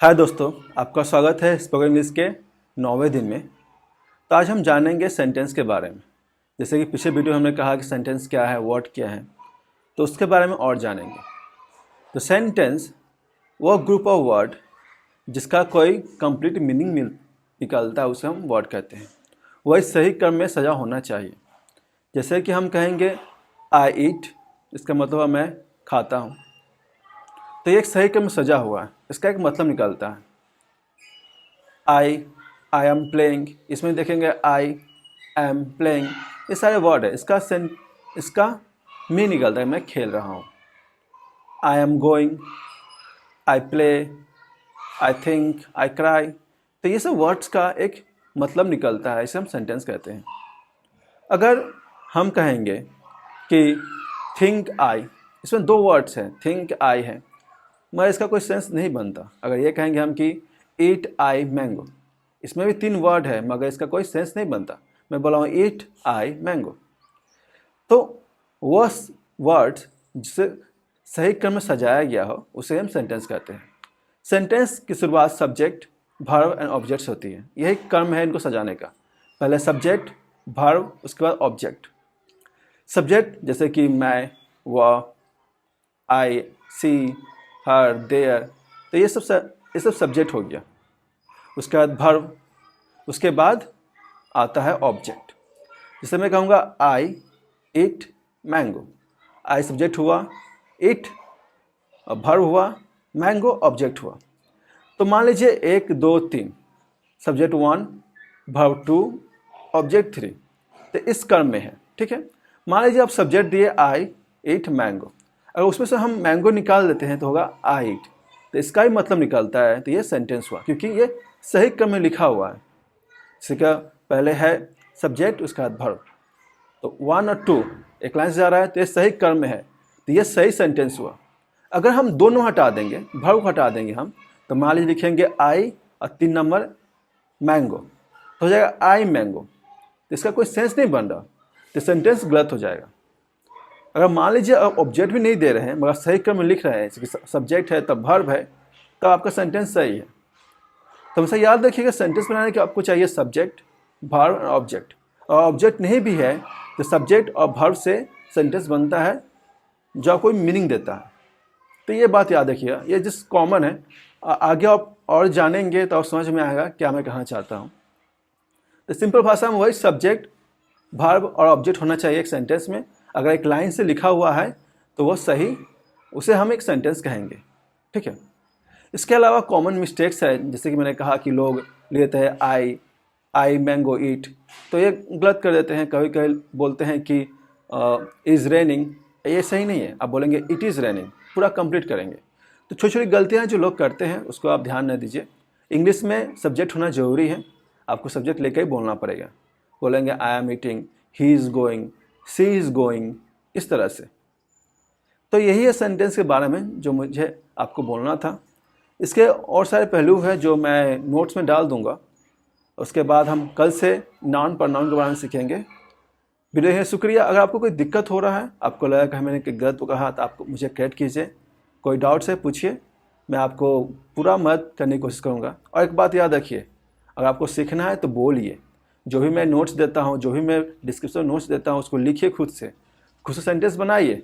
हाय दोस्तों, आपका स्वागत है स्पोकन इंग्लिश के 9वें दिन में। तो आज हम जानेंगे सेंटेंस के बारे में। जैसे कि पिछले वीडियो में हमने कहा कि सेंटेंस क्या है, वर्ड क्या है, तो उसके बारे में और जानेंगे। तो सेंटेंस वो ग्रुप ऑफ वर्ड जिसका कोई कंप्लीट मीनिंग निकलता है, उसे हम वर्ड कहते हैं। वही सही क्रम में सजा होना चाहिए। जैसे कि हम कहेंगे आई ईट, इसका मतलब है मैं खाता हूँ। तो ये एक सही क्रम में सजा हुआ है, इसका एक मतलब निकलता है। आई एम प्लेइंग, इसमें देखेंगे आई एम प्लेइंग, ये सारे वर्ड है। इसका मीनिंग निकलता है मैं खेल रहा हूँ। I am going, I play, I think, I cry, तो ये सब वर्ड्स का एक मतलब निकलता है, इसे हम सेंटेंस कहते हैं। अगर हम कहेंगे कि थिंक आई, इसमें दो वर्ड्स हैं, थिंक आई है, मगर इसका कोई सेंस नहीं बनता। अगर ये कहेंगे हम कि ईट आई मैंगो, इसमें भी 3 वर्ड है, मगर इसका कोई सेंस नहीं बनता। मैं बोला हूँ ईट आई मैंगो। तो वह वर्ड्स जिसे सही क्रम में सजाया गया हो उसे हम सेंटेंस कहते हैं। सेंटेंस की शुरुआत सब्जेक्ट, वर्ब एंड ऑब्जेक्ट्स होती है। यही क्रम है इनको सजाने का। पहले सब्जेक्ट, वर्ब, उसके बाद ऑब्जेक्ट। सब्जेक्ट जैसे कि मैं, वह, आई, सी, हर, देयर, तो ये सब सब्जेक्ट हो गया। उसके बाद वर्ब, उसके बाद आता है ऑब्जेक्ट। जैसे मैं कहूँगा आई ईट मैंगो, आई सब्जेक्ट हुआ, ईट वर्ब हुआ, मैंगो ऑब्जेक्ट हुआ। तो मान लीजिए 1 2 3, सब्जेक्ट 1, वर्ब 2, ऑब्जेक्ट 3, तो इस क्रम में है। ठीक है। मान लीजिए आप सब्जेक्ट दिए आई ईट मैंगो, अगर उसमें से हम मैंगो निकाल देते हैं तो होगा आई ईट, तो इसका ही मतलब निकलता है। तो ये सेंटेंस हुआ, क्योंकि ये सही क्रम में लिखा हुआ है। इसका पहले है सब्जेक्ट, उसका बाद वर्ब, तो 1 और 2 एक लाइन से जा रहा है, तो ये सही क्रम में है, तो ये सही सेंटेंस हुआ। अगर हम दोनों हटा देंगे, वर्ब हटा देंगे हम, तो मान लीजिए लिखेंगे आई और 3 नंबर मैंगो, तो हो जाएगा आई मैंगो, तो इसका कोई सेंस नहीं बन रहा, तो सेंटेंस गलत हो जाएगा। अगर मान लीजिए आप ऑब्जेक्ट भी नहीं दे रहे हैं मगर सही क्रम में लिख रहे हैं, सब्जेक्ट है तब वर्ब है, तब आपका सेंटेंस सही है। तो हमेशा याद रखिएगा, सेंटेंस बनाने के आपको चाहिए सब्जेक्ट, वर्ब और ऑब्जेक्ट। और ऑब्जेक्ट नहीं भी है तो सब्जेक्ट और वर्ब से सेंटेंस बनता है जो कोई मीनिंग देता है। तो ये बात याद रखिएगा, ये जिस कॉमन है। आगे आप और जानेंगे तो आप समझ में आएगा क्या मैं कहना चाहता हूँ। तो सिंपल भाषा में वही सब्जेक्ट, वर्ब और ऑब्जेक्ट होना चाहिए एक सेंटेंस में। अगर एक लाइन से लिखा हुआ है तो वो सही, उसे हम एक सेंटेंस कहेंगे। ठीक है। इसके अलावा कॉमन मिस्टेक्स है, जैसे कि मैंने कहा कि लोग लेते हैं आई मैंगो ईट, तो ये गलत कर देते हैं। कभी कभी बोलते हैं कि इज़ रेनिंग, ये सही नहीं है। आप बोलेंगे इट इज़ रेनिंग, पूरा कंप्लीट करेंगे। तो छोटी छोटी गलतियाँ जो लोग करते हैं उसको आप ध्यान न दीजिए। इंग्लिश में सब्जेक्ट होना ज़रूरी है, आपको सब्जेक्ट लेकर ही बोलना पड़ेगा। बोलेंगे I am eating, he is going, she is going, इस तरह से। तो यही है सेंटेंस के बारे में जो मुझे आपको बोलना था। इसके और सारे पहलू हैं जो मैं नोट्स में डाल दूंगा। उसके बाद हम कल से नाउन प्रोनाउन के बारे में सीखेंगे। वीडियो है, शुक्रिया। अगर आपको कोई दिक्कत हो रहा है, आपको लगा कि मैंने गलत कहा, तो आपको मुझे करेक्ट कीजिए। कोई डाउट्स है पूछिए, मैं आपको पूरा मदद करने की कोशिश करूँगा। और एक बात याद रखिए, अगर आपको सीखना है तो बोलिए। जो भी मैं नोट्स देता हूँ, जो भी मैं डिस्क्रिप्शन नोट्स देता हूँ, उसको लिखिए खुद से सेंटेंस बनाइए।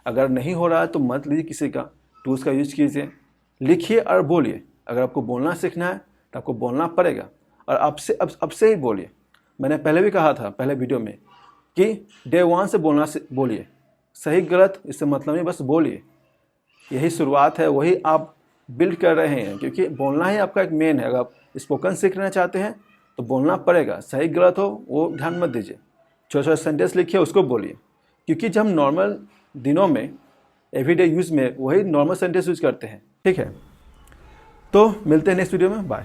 अगर नहीं हो रहा है तो मत लीजिए किसी का, टूल्स का यूज़ कीजिए, लिखिए और बोलिए। अगर आपको बोलना सीखना है तो आपको बोलना पड़ेगा, और अब से ही बोलिए। मैंने पहले भी कहा था पहले वीडियो में कि डे 1 से बोलिए। सही गलत इससे मतलब नहीं, बस बोलिए। यही शुरुआत है, वही आप बिल्ड कर रहे हैं, क्योंकि बोलना ही आपका एक मेन है। अगर आप स्पोकन सीखना चाहते हैं तो बोलना पड़ेगा। सही गलत हो वो ध्यान मत दीजिए। छोटे छोटे सेंटेंस लिखिए, उसको बोलिए, क्योंकि जब हम नॉर्मल दिनों में एवरीडे यूज़ में वही नॉर्मल सेंटेंस यूज़ करते हैं। ठीक है। तो मिलते हैं नेक्स्ट वीडियो में, बाय।